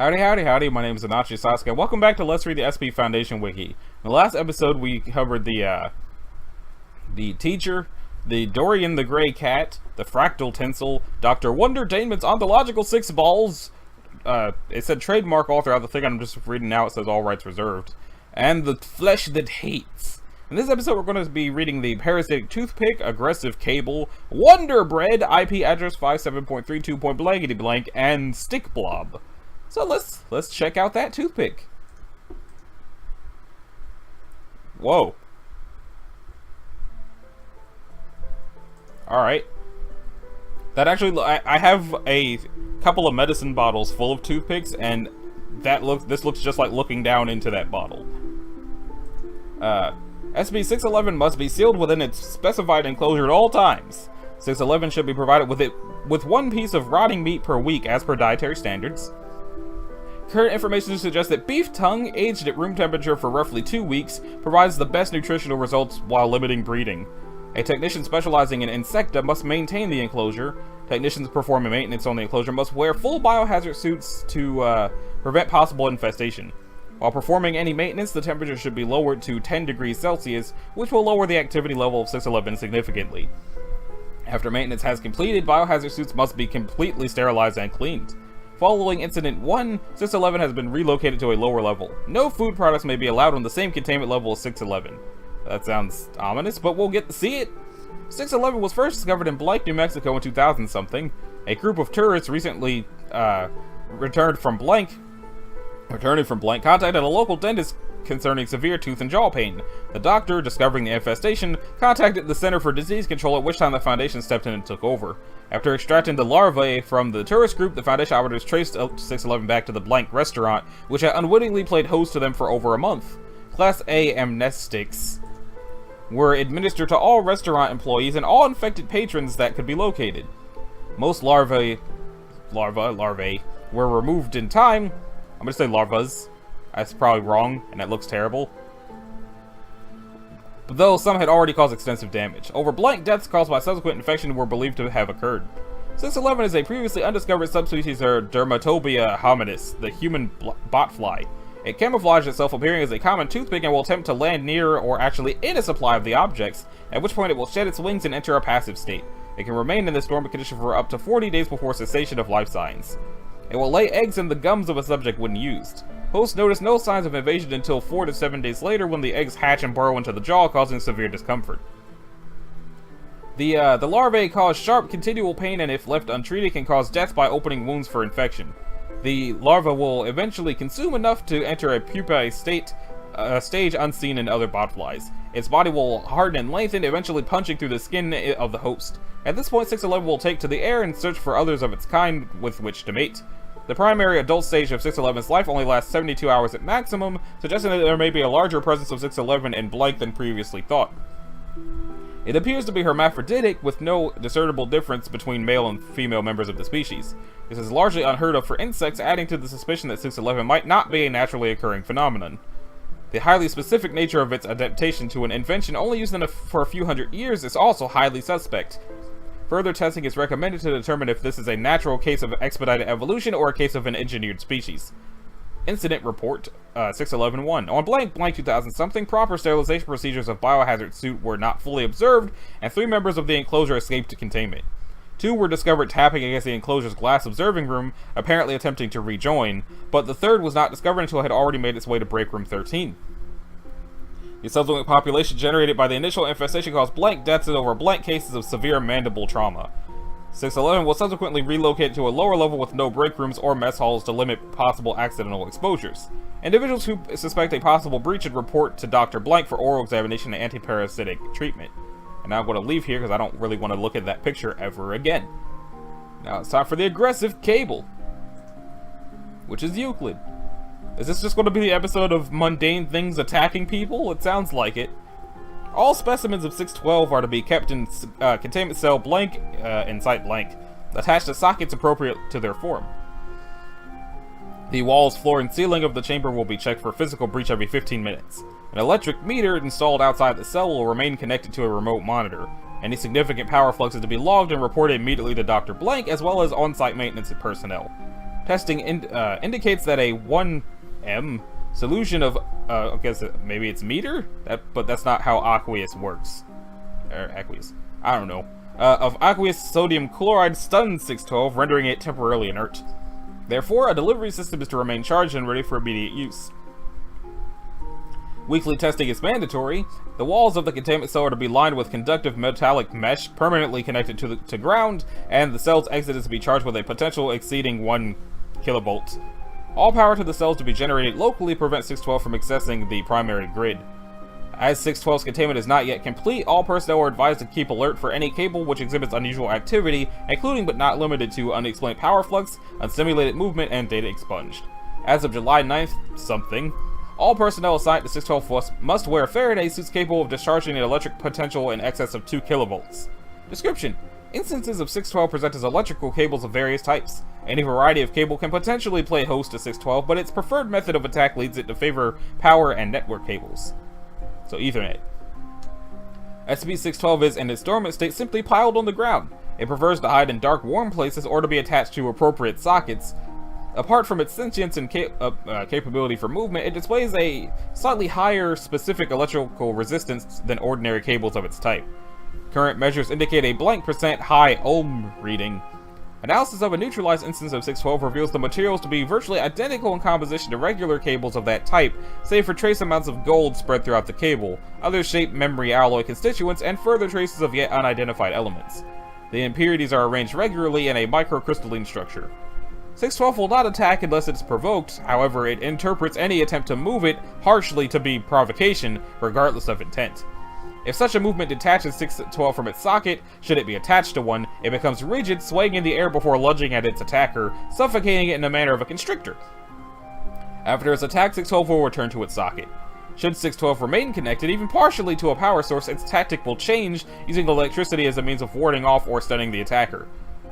Howdy, howdy, howdy, my name is Anachi Sasuke. Welcome back to Let's Read the SCP Foundation Wiki. In the last episode, we covered the teacher, the Dorian the Grey Cat, the Fractal Tinsel, Dr. Wonder Damon's Ontological Six Balls, it said trademark all throughout the thing, I'm just reading now, it says all rights reserved, and the Flesh That Hates. In this episode, we're going to be reading the Heretic Toothpick, Aggressive Cable, Wonder Bread, IP address 57.32.blankety-blank, and Stick Blob. So let's check out that toothpick. Whoa. Alright. That actually, I have a couple of medicine bottles full of toothpicks, and this looks just like looking down into that bottle. SCP-611 must be sealed within its specified enclosure at all times. 611 should be provided with one piece of rotting meat per week as per dietary standards. Current information suggests that beef tongue, aged at room temperature for roughly 2 weeks, provides the best nutritional results while limiting breeding. A technician specializing in insecta must maintain the enclosure. Technicians performing maintenance on the enclosure must wear full biohazard suits to prevent possible infestation. While performing any maintenance, the temperature should be lowered to 10 degrees Celsius, which will lower the activity level of 611 significantly. After maintenance has completed, biohazard suits must be completely sterilized and cleaned. Following Incident 1, 611 has been relocated to a lower level. No food products may be allowed on the same containment level as 611. That sounds ominous, but we'll get to see it. 611 was first discovered in Blank, New Mexico in 2000-something. A group of tourists recently returning from Blank, contacted a local dentist concerning severe tooth and jaw pain. The doctor, discovering the infestation, contacted the Center for Disease Control, at which time the Foundation stepped in and took over. After extracting the larvae from the tourist group, the Foundation operatives traced 611 back to the Blank restaurant, which had unwittingly played host to them for over a month. Class A amnestics were administered to all restaurant employees and all infected patrons that could be located. Most larvae were removed in time. I'm gonna say larvas. That's probably wrong, and that looks terrible. Though some had already caused extensive damage. Over Blank, deaths caused by subsequent infection were believed to have occurred. 611 is a previously undiscovered subspecies of Dermatobia Hominis, the human botfly. It camouflaged itself appearing as a common toothpick and will attempt to land near or actually in a supply of the objects, at which point it will shed its wings and enter a passive state. It can remain in this dormant condition for up to 40 days before cessation of life signs. It will lay eggs in the gums of a subject when used. Hosts notice no signs of invasion until 4 to 7 days later, when the eggs hatch and burrow into the jaw, causing severe discomfort. The larvae cause sharp, continual pain, and if left untreated can cause death by opening wounds for infection. The larva will eventually consume enough to enter a pupae stage unseen in other botflies. Its body will harden and lengthen, eventually punching through the skin of the host. At this point, 611 will take to the air and search for others of its kind with which to mate. The primary adult stage of 611's life only lasts 72 hours at maximum, suggesting that there may be a larger presence of 611 in Blank than previously thought. It appears to be hermaphroditic, with no discernible difference between male and female members of the species. This is largely unheard of for insects, adding to the suspicion that 611 might not be a naturally occurring phenomenon. The highly specific nature of its adaptation to an invention only used for a few hundred years is also highly suspect. Further testing is recommended to determine if this is a natural case of expedited evolution or a case of an engineered species. Incident Report 611-1. On Blank 2000-something, proper sterilization procedures of biohazard suit were not fully observed, and 3 members of the enclosure escaped to containment. 2 were discovered tapping against the enclosure's glass observing room, apparently attempting to rejoin, but the 3rd was not discovered until it had already made its way to break room 13. The subsequent population generated by the initial infestation caused Blank deaths over Blank cases of severe mandible trauma. 611 was subsequently relocated to a lower level with no break rooms or mess halls to limit possible accidental exposures. Individuals who suspect a possible breach should report to Dr. Blank for oral examination and antiparasitic treatment. And now I'm going to leave here because I don't really want to look at that picture ever again. Now it's time for the aggressive cable, which is Euclid. Is this just going to be the episode of mundane things attacking people? It sounds like it. All specimens of 612 are to be kept in containment cell Blank, in site Blank, attached to sockets appropriate to their form. The walls, floor, and ceiling of the chamber will be checked for physical breach every 15 minutes. An electric meter installed outside the cell will remain connected to a remote monitor. Any significant power flux is to be logged and reported immediately to Dr. Blank, as well as on-site maintenance personnel. Testing indicates that a 1m solution of, I guess maybe it's meter? But that's not how aqueous works. Aqueous. I don't know. Of aqueous sodium chloride stuns 612, rendering it temporarily inert. Therefore, a delivery system is to remain charged and ready for immediate use. Weekly testing is mandatory. The walls of the containment cell are to be lined with conductive metallic mesh permanently connected to ground, and the cell's exit is to be charged with a potential exceeding 1 kilovolt. All power to the cells to be generated locally prevents 612 from accessing the primary grid. As 612's containment is not yet complete, all personnel are advised to keep alert for any cable which exhibits unusual activity, including but not limited to unexplained power flux, unsimulated movement, and data expunged. As of July 9th something, all personnel assigned to 612 must wear Faraday suits capable of discharging an electric potential in excess of 2 kilovolts. Description: instances of 612 present as electrical cables of various types. Any variety of cable can potentially play host to 612, but its preferred method of attack leads it to favor power and network cables. So Ethernet. SCP-612 is, in its dormant state, simply piled on the ground. It prefers to hide in dark, warm places or to be attached to appropriate sockets. Apart from its sentience and capability for movement, it displays a slightly higher specific electrical resistance than ordinary cables of its type. Current measures indicate a blank % high ohm reading. Analysis of a neutralized instance of 612 reveals the materials to be virtually identical in composition to regular cables of that type, save for trace amounts of gold spread throughout the cable, other shape memory alloy constituents, and further traces of yet unidentified elements. The impurities are arranged regularly in a microcrystalline structure. 612 will not attack unless it's provoked, however it interprets any attempt to move it harshly to be provocation, regardless of intent. If such a movement detaches 612 from its socket, should it be attached to one, it becomes rigid, swaying in the air before lunging at its attacker, suffocating it in the manner of a constrictor. After its attack, 612 will return to its socket. Should 612 remain connected, even partially, to a power source, its tactic will change, using electricity as a means of warding off or stunning the attacker.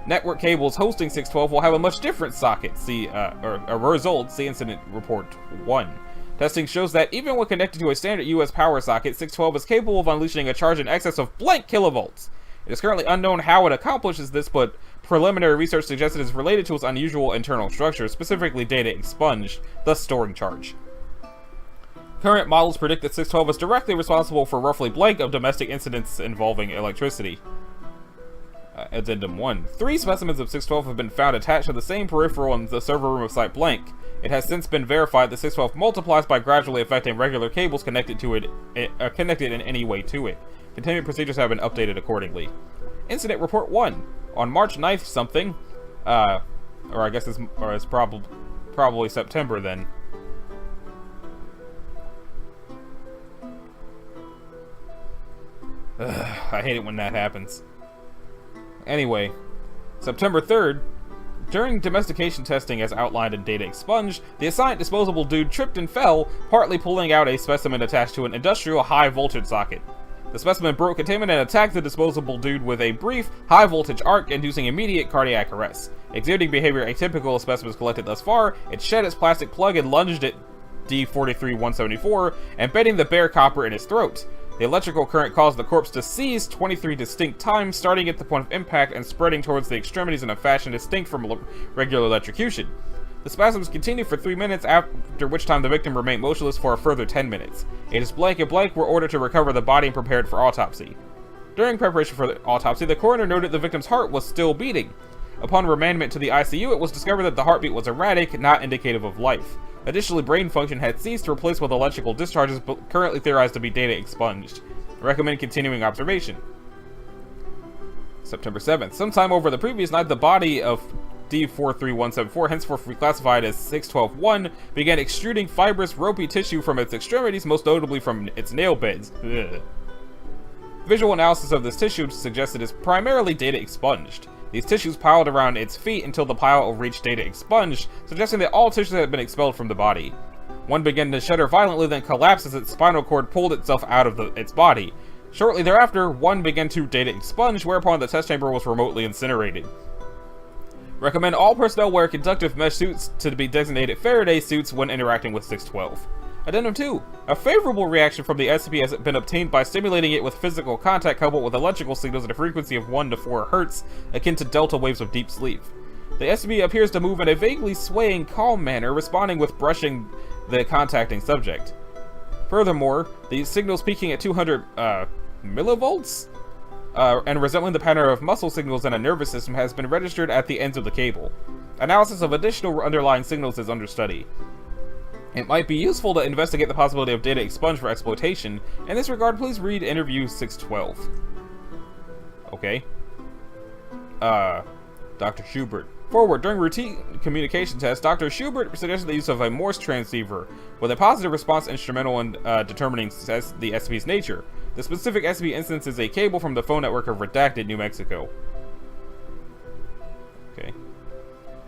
Network cables hosting 612 will have a much different socket, see Incident Report 1. Testing shows that even when connected to a standard US power socket, 612 is capable of unleashing a charge in excess of blank kilovolts. It is currently unknown how it accomplishes this, but preliminary research suggests it is related to its unusual internal structure, specifically data expunged, thus storing charge. Current models predict that 612 is directly responsible for roughly blank of domestic incidents involving electricity. Addendum 1. 3 specimens of 612 have been found attached to the same peripheral in the server room of Site Blank. It has since been verified that 612 multiplies by gradually affecting regular cables connected to it, connected in any way to it. Containment procedures have been updated accordingly. Incident Report 1. On March 9th something, or I guess it's probably September then. I hate it when that happens. Anyway, September 3rd, during domestication testing as outlined in Data Expunged, the assigned disposable dude tripped and fell, partly pulling out a specimen attached to an industrial high-voltage socket. The specimen broke containment and attacked the disposable dude with a brief, high-voltage arc, inducing immediate cardiac arrest. Exhibiting behavior atypical of specimens collected thus far, it shed its plastic plug and lunged at D-43-174, embedding the bare copper in its throat. The electrical current caused the corpse to seize 23 distinct times, starting at the point of impact and spreading towards the extremities in a fashion distinct from regular electrocution. The spasms continued for 3 minutes, after which time the victim remained motionless for a further 10 minutes. Agents Blank and Blank were ordered to recover the body and prepared for autopsy. During preparation for the autopsy, the coroner noted the victim's heart was still beating. Upon remandment to the ICU, it was discovered that the heartbeat was erratic, not indicative of life. Additionally, brain function had ceased, replaced with electrical discharges, but currently theorized to be data expunged. Recommend continuing observation. September 7th. Sometime over the previous night, the body of D-43174, henceforth reclassified as 612-1, began extruding fibrous, ropey tissue from its extremities, most notably from its nail beds. Ugh. Visual analysis of this tissue suggests it is primarily data expunged. These tissues piled around its feet until the pile reached data expunged, suggesting that all tissues had been expelled from the body. One began to shudder violently, then collapsed as its spinal cord pulled itself out of its body. Shortly thereafter, one began to data expunge, whereupon the test chamber was remotely incinerated. Recommend all personnel wear conductive mesh suits to be designated Faraday suits when interacting with 612. Addendum 2. A favorable reaction from the SCP has been obtained by stimulating it with physical contact coupled with electrical signals at a frequency of 1 to 4 Hz, akin to delta waves of deep sleep. The SCP appears to move in a vaguely swaying, calm manner, responding with brushing the contacting subject. Furthermore, the signals peaking at 200 millivolts and resembling the pattern of muscle signals in a nervous system has been registered at the ends of the cable. Analysis of additional underlying signals is under study. It might be useful to investigate the possibility of data expunged for exploitation. In this regard, please read interview 612. Okay. Dr. Schubert. Forward. During routine communication tests, Dr. Schubert suggested the use of a Morse transceiver, with a positive response instrumental in determining the SCP's nature. The specific SCP instance is a cable from the phone network of Redacted, New Mexico. Okay.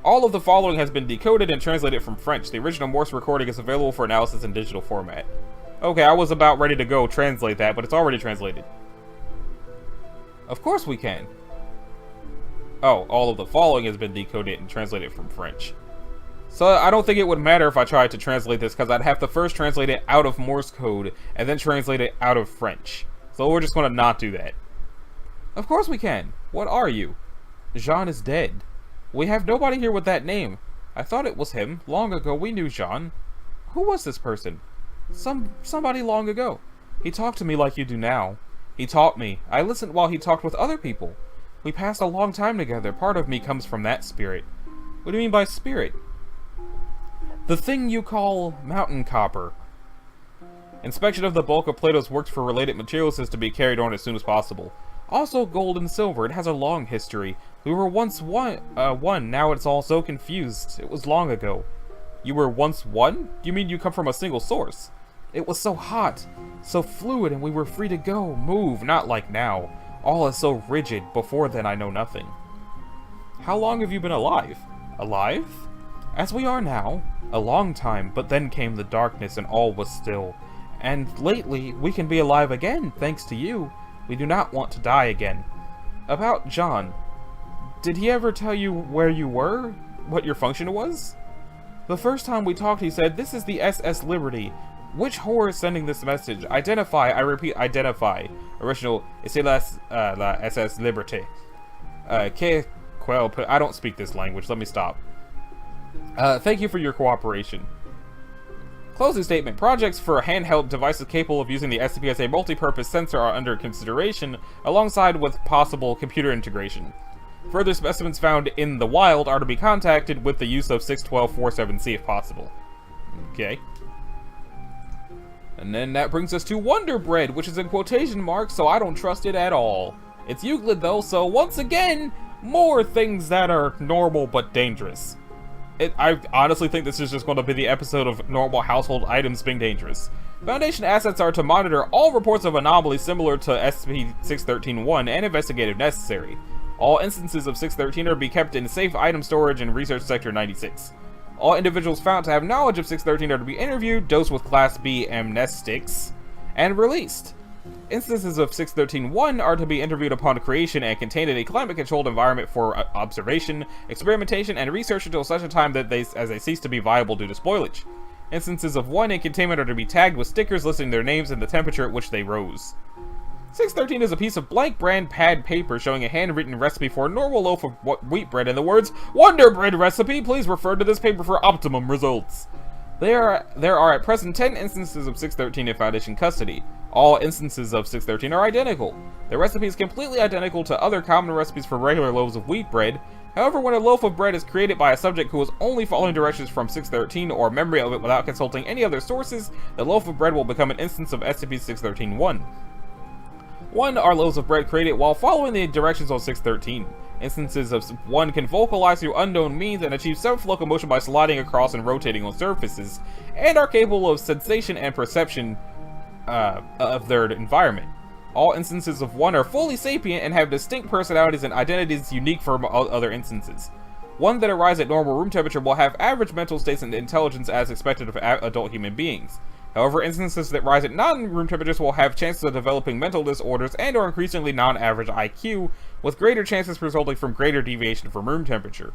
All of the following has been decoded and translated from French. The original Morse recording is available for analysis in digital format. Okay, I was about ready to go translate that, but it's already translated. Of course we can. Oh, all of the following has been decoded and translated from French. So I don't think it would matter if I tried to translate this, because I'd have to first translate it out of Morse code and then translate it out of French. So we're just going to not do that. Of course we can. What are you? Jean is dead. We have nobody here with that name. I thought it was him. Long ago we knew Jean. Who was this person? Somebody long ago. He talked to me like you do now. He taught me. I listened while he talked with other people. We passed a long time together. Part of me comes from that spirit. What do you mean by spirit? The thing you call mountain copper. Inspection of the bulk of Plato's works for related materials is to be carried on as soon as possible. Also gold and silver. It has a long history. We were once one, now it's all so confused. It was long ago. You were once one? You mean you come from a single source? It was so hot, so fluid, and we were free to go, move, not like now. All is so rigid. Before then, I know nothing. How long have you been alive? Alive? As we are now. A long time, but then came the darkness and all was still. And lately, we can be alive again, thanks to you. We do not want to die again. About John. Did he ever tell you where you were? What your function was? The first time we talked, he said, "This is the SS Liberty. Which whore is sending this message? Identify, I repeat, identify." Original, c'est la SS Liberté. I don't speak this language, let me stop. Thank you for your cooperation. Closing statement. Projects for handheld devices capable of using the SCP as a multi-purpose sensor are under consideration, alongside with possible computer integration. Further specimens found in the wild are to be contacted with the use of 612-47C if possible. Okay. And then that brings us to Wonder Bread, which is in quotation marks, so I don't trust it at all. It's Euclid though, so once again, more things that are normal but dangerous. I honestly think this is just going to be the episode of normal household items being dangerous. Foundation assets are to monitor all reports of anomalies similar to SCP-613-1 and investigate if necessary. All instances of 613 are to be kept in safe item storage in Research Sector 96. All individuals found to have knowledge of 613 are to be interviewed, dosed with Class B amnestics, and released. Instances of 613-1 are to be interviewed upon creation and contained in a climate-controlled environment for observation, experimentation, and research until such a time that they cease to be viable due to spoilage. Instances of 1 in containment are to be tagged with stickers listing their names and the temperature at which they rose. 613 is a piece of blank brand pad paper showing a handwritten recipe for a normal loaf of wheat bread and the words, "Wonder Bread recipe, please refer to this paper for optimum results." There are at present 10 instances of 613 in Foundation custody. All instances of 613 are identical. The recipe is completely identical to other common recipes for regular loaves of wheat bread. However, when a loaf of bread is created by a subject who is only following directions from 613 or memory of it without consulting any other sources, the loaf of bread will become an instance of SCP-613-1. 1 are loaves of bread created while following the directions on 613. Instances of 1 can vocalize through unknown means and achieve self-locomotion by sliding across and rotating on surfaces, and are capable of sensation and perception of their environment. All instances of 1 are fully sapient and have distinct personalities and identities unique from other instances. 1 that arise at normal room temperature will have average mental states and intelligence as expected of adult human beings. However, instances that rise at non-room temperatures will have chances of developing mental disorders and or increasingly non-average IQ, with greater chances resulting from greater deviation from room temperature.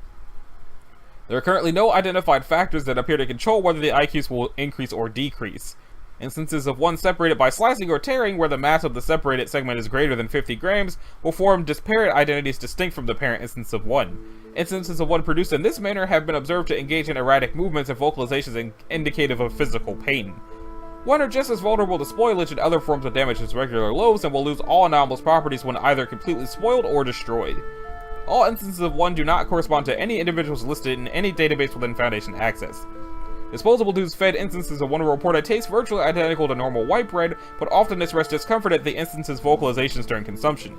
There are currently no identified factors that appear to control whether the IQs will increase or decrease. Instances of 1 separated by slicing or tearing, where the mass of the separated segment is greater than 50 grams, will form disparate identities distinct from the parent instance of 1. Instances of 1 produced in this manner have been observed to engage in erratic movements and vocalizations indicative of physical pain. 1 are just as vulnerable to spoilage and other forms of damage as regular loaves, and will lose all anomalous properties when either completely spoiled or destroyed. All instances of 1 do not correspond to any individuals listed in any database within Foundation access. Disposable dues fed instances of 1 will report a taste virtually identical to normal white bread, but often express discomfort at the instance's vocalizations during consumption.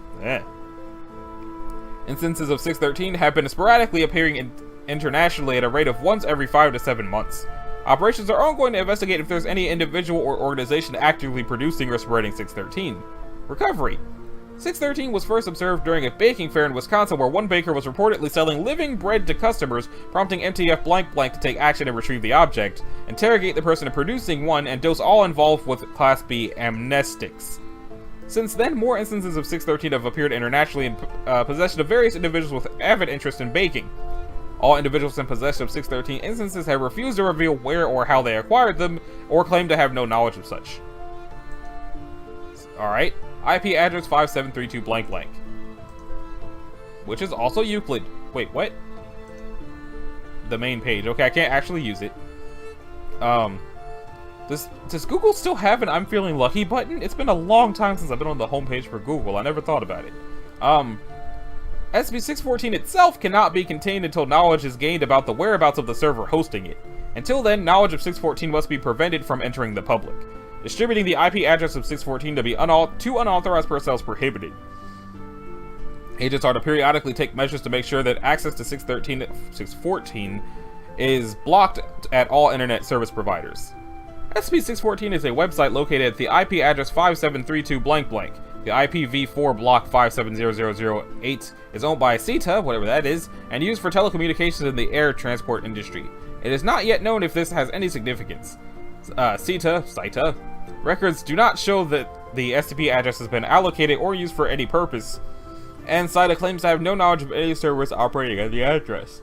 Instances of 613 have been sporadically appearing internationally at a rate of once every 5 to 7 months. Operations are ongoing to investigate if there's any individual or organization actively producing or spreading 613. Recovery. 613 was first observed during a baking fair in Wisconsin, where 1 baker was reportedly selling living bread to customers, prompting MTF to take action and retrieve the object, interrogate the person producing 1, and dose all involved with Class B amnestics. Since then, more instances of 613 have appeared internationally in possession of various individuals with avid interest in baking. All individuals in possession of 613 instances have refused to reveal where or how they acquired them, or claim to have no knowledge of such. Alright. IP address 5732 blank blank. Which is also Euclid. Wait, what? The main page. Okay, I can't actually use it. Does Google still have an I'm feeling lucky button? It's been a long time since I've been on the homepage for Google. I never thought about it. SCP-614 itself cannot be contained until knowledge is gained about the whereabouts of the server hosting it. Until then, knowledge of 614 must be prevented from entering the public. Distributing the IP address of 614 to unauthorized personnel is prohibited. Agents are to periodically take measures to make sure that access to 614 is blocked at all internet service providers. SCP-614 is a website located at the IP address 5732 blank blank. The IPv4 block 570008 is owned by CETA, whatever that is, and used for telecommunications in the air transport industry. It is not yet known if this has any significance. CETA records do not show that the SCP address has been allocated or used for any purpose, and CETA claims to have no knowledge of any servers operating at the address.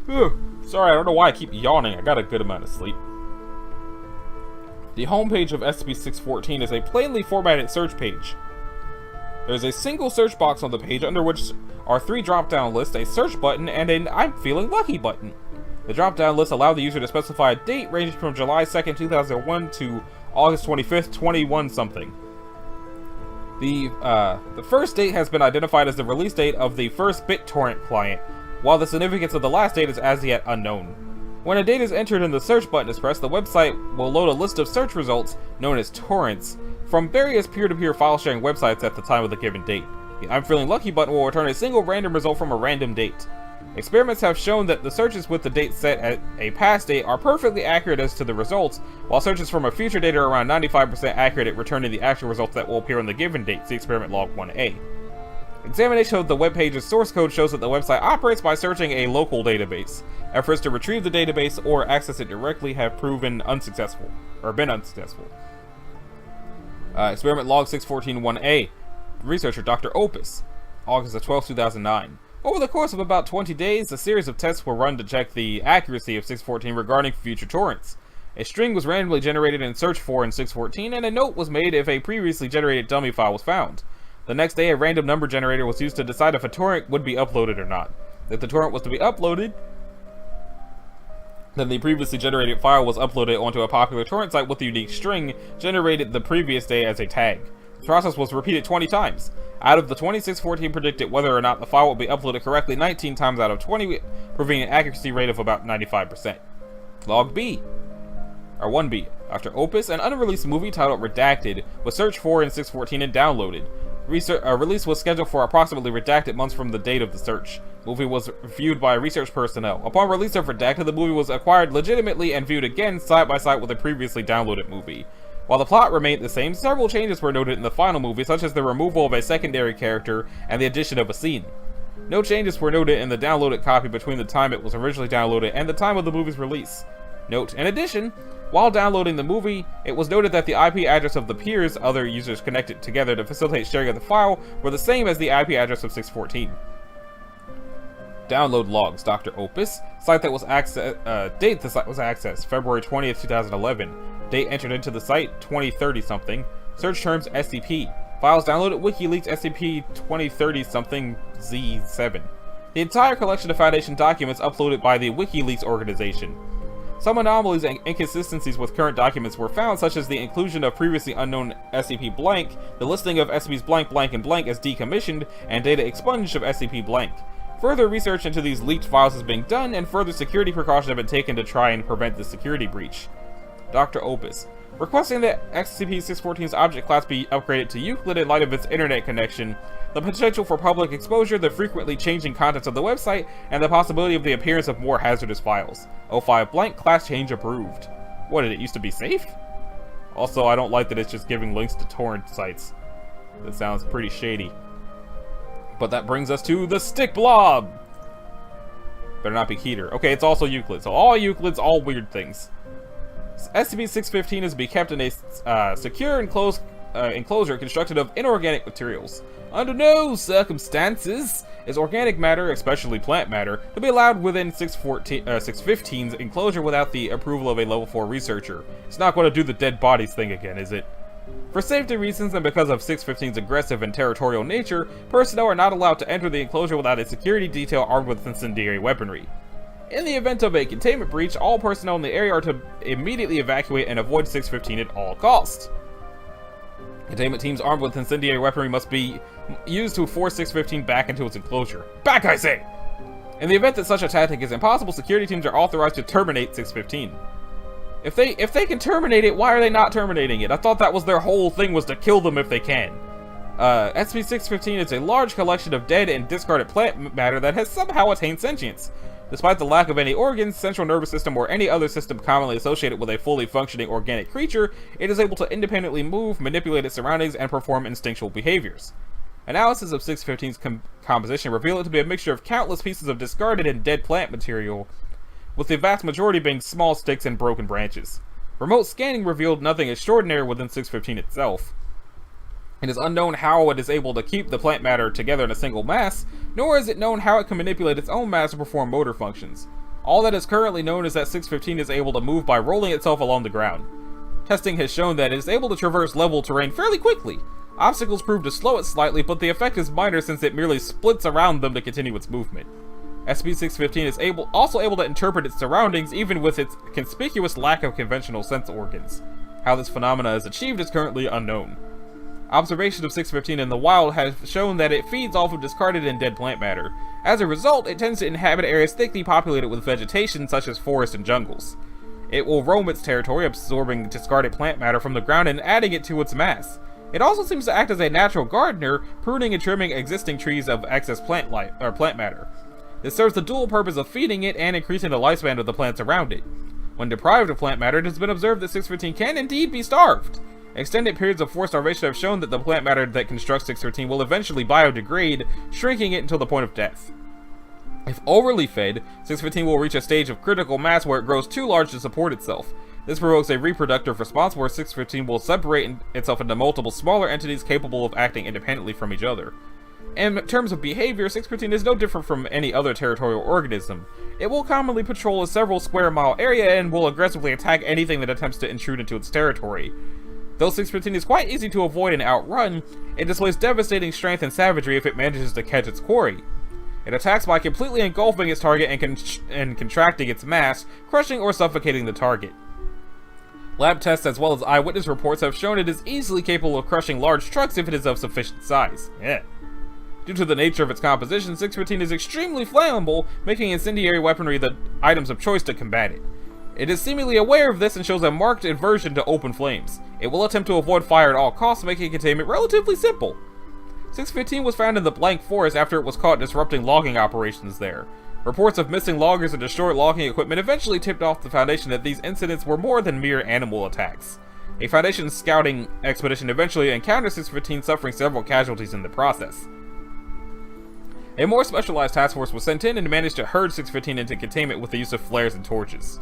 Sorry, I don't know why I keep yawning. I got a good amount of sleep. The homepage of SCP-614 is a plainly formatted search page. There is a single search box on the page under which are 3 drop-down lists, a search button, and an I'm feeling lucky button. The drop-down lists allow the user to specify a date ranging from July 2nd, 2001 to August 25th, 21-something. The first date has been identified as the release date of the first BitTorrent client, while the significance of the last date is as yet unknown. When a date is entered and the search button is pressed, the website will load a list of search results, known as torrents, from various peer-to-peer file-sharing websites at the time of the given date. The I'm feeling lucky button will return a single random result from a random date. Experiments have shown that the searches with the date set at a past date are perfectly accurate as to the results, while searches from a future date are around 95% accurate at returning the actual results that will appear on the given date. See experiment log 1A. Examination of the web page's source code shows that the website operates by searching a local database. Efforts to retrieve the database or access it directly have proven unsuccessful, or been unsuccessful. Experiment log 614-1A. Researcher Dr. Opus. August the 12th, 2009. Over the course of about 20 days, a series of tests were run to check the accuracy of 614 regarding future torrents. A string was randomly generated and searched for in 614, and a note was made if a previously generated dummy file was found. The next day, a random number generator was used to decide if a torrent would be uploaded or not. If the torrent was to be uploaded, then the previously generated file was uploaded onto a popular torrent site with the unique string generated the previous day as a tag. The process was repeated 20 times. Out of the 614 predicted whether or not the file would be uploaded correctly 19 times out of 20, proving an accuracy rate of about 95%. Log B, or 1B. After Opus, an unreleased movie titled Redacted was searched for in 614 and downloaded. Release was scheduled for approximately redacted months from the date of the search. Movie was viewed by research personnel. Upon release of Redacted, the movie was acquired legitimately and viewed again side by side with a previously downloaded movie. While the plot remained the same, several changes were noted in the final movie, such as the removal of a secondary character and the addition of a scene. No changes were noted in the downloaded copy between the time it was originally downloaded and the time of the movie's release. Note, in addition, while downloading the movie, it was noted that the IP address of the peers other users connected together to facilitate sharing of the file were the same as the IP address of 614. Download logs. Dr. Opus. Site that was date the site was accessed. February 20th, 2011. Date entered into the site, 2030-something. Search terms, SCP. Files downloaded, WikiLeaks SCP 2030-something Z7. The entire collection of Foundation documents uploaded by the WikiLeaks organization. Some anomalies and inconsistencies with current documents were found, such as the inclusion of previously unknown SCP blank, the listing of SCPs blank, blank, and blank as decommissioned, and data expunged of SCP blank. Further research into these leaked files is being done, and further security precautions have been taken to try and prevent the security breach. Dr. Opus. Requesting that SCP-614's object class be upgraded to Euclid in light of its internet connection, the potential for public exposure, the frequently changing contents of the website, and the possibility of the appearance of more hazardous files. 05 blank, class change approved. What, did it used to be safe? Also, I don't like that it's just giving links to torrent sites. That sounds pretty shady. But that brings us to the stick blob! Better not be Heater. Okay, it's also Euclid, so all Euclids, all weird things. SCP-615 is to be kept in a secure enclosure constructed of inorganic materials. Under no circumstances is organic matter, especially plant matter, to be allowed within 615's enclosure without the approval of a level 4 researcher. It's not going to do the dead bodies thing again, is it? For safety reasons and because of 615's aggressive and territorial nature, personnel are not allowed to enter the enclosure without a security detail armed with incendiary weaponry. In the event of a containment breach, all personnel in the area are to immediately evacuate and avoid 615 at all costs. Containment teams armed with incendiary weaponry must be used to force 615 back into its enclosure. Back, I say! In the event that such a tactic is impossible, security teams are authorized to terminate 615. If they can terminate it, why are they not terminating it? I thought that was their whole thing, was to kill them if they can. SCP-615 is a large collection of dead and discarded plant matter that has somehow attained sentience. Despite the lack of any organs, central nervous system, or any other system commonly associated with a fully functioning organic creature, it is able to independently move, manipulate its surroundings, and perform instinctual behaviors. Analysis of 615's composition revealed it to be a mixture of countless pieces of discarded and dead plant material, with the vast majority being small sticks and broken branches. Remote scanning revealed nothing extraordinary within 615 itself. It is unknown how it is able to keep the plant matter together in a single mass, nor is it known how it can manipulate its own mass to perform motor functions. All that is currently known is that 615 is able to move by rolling itself along the ground. Testing has shown that it is able to traverse level terrain fairly quickly. Obstacles prove to slow it slightly, but the effect is minor since it merely splits around them to continue its movement. SCP-615 is also able to interpret its surroundings even with its conspicuous lack of conventional sense organs. How this phenomena is achieved is currently unknown. Observation of 615 in the wild has shown that it feeds off of discarded and dead plant matter. As a result, it tends to inhabit areas thickly populated with vegetation such as forests and jungles. It will roam its territory, absorbing discarded plant matter from the ground and adding it to its mass. It also seems to act as a natural gardener, pruning and trimming existing trees of excess plant matter. This serves the dual purpose of feeding it and increasing the lifespan of the plants around it. When deprived of plant matter, it has been observed that 615 can indeed be starved. Extended periods of forced starvation have shown that the plant matter that constructs 613 will eventually biodegrade, shrinking it until the point of death. If overly fed, 615 will reach a stage of critical mass where it grows too large to support itself. This provokes a reproductive response where 615 will separate itself into multiple smaller entities capable of acting independently from each other. In terms of behavior, 615 is no different from any other territorial organism. It will commonly patrol a several square mile area and will aggressively attack anything that attempts to intrude into its territory. Though 615 is quite easy to avoid and outrun, it displays devastating strength and savagery if it manages to catch its quarry. It attacks by completely engulfing its target and contracting its mass, crushing or suffocating the target. Lab tests as well as eyewitness reports have shown it is easily capable of crushing large trucks if it is of sufficient size. Due to the nature of its composition, 615 is extremely flammable, making incendiary weaponry the items of choice to combat it. It is seemingly aware of this and shows a marked aversion to open flames. It will attempt to avoid fire at all costs, making containment relatively simple. 615 was found in the blank forest after it was caught disrupting logging operations there. Reports of missing loggers and destroyed logging equipment eventually tipped off the Foundation that these incidents were more than mere animal attacks. A Foundation scouting expedition eventually encountered 615, suffering several casualties in the process. A more specialized task force was sent in and managed to herd 615 into containment with the use of flares and torches.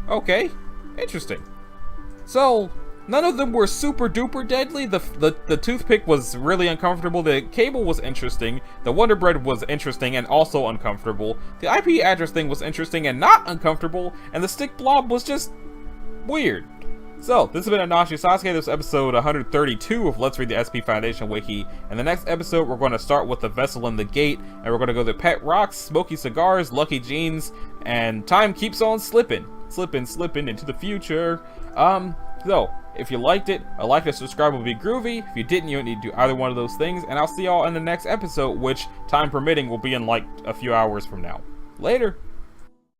Okay, interesting. So, None of them were super duper deadly. The toothpick was really uncomfortable. The cable was interesting. The Wonder Bread was interesting and also uncomfortable. The IP address thing was interesting and not uncomfortable. And the stick blob was just weird. So, this has been Anashi Sasuke. This is episode 132 of Let's Read the SP Foundation Wiki. In the next episode, we're going to start with the vessel in the gate, and we're going to go to Pet Rocks, Smoky Cigars, Lucky Jeans, and time keeps on slipping. Slipping into the future. So, if you liked it, a like and subscribe would be groovy. If you didn't, you don't need to do either one of those things, and I'll see y'all in the next episode, which, time permitting, will be in like a few hours from now. Later!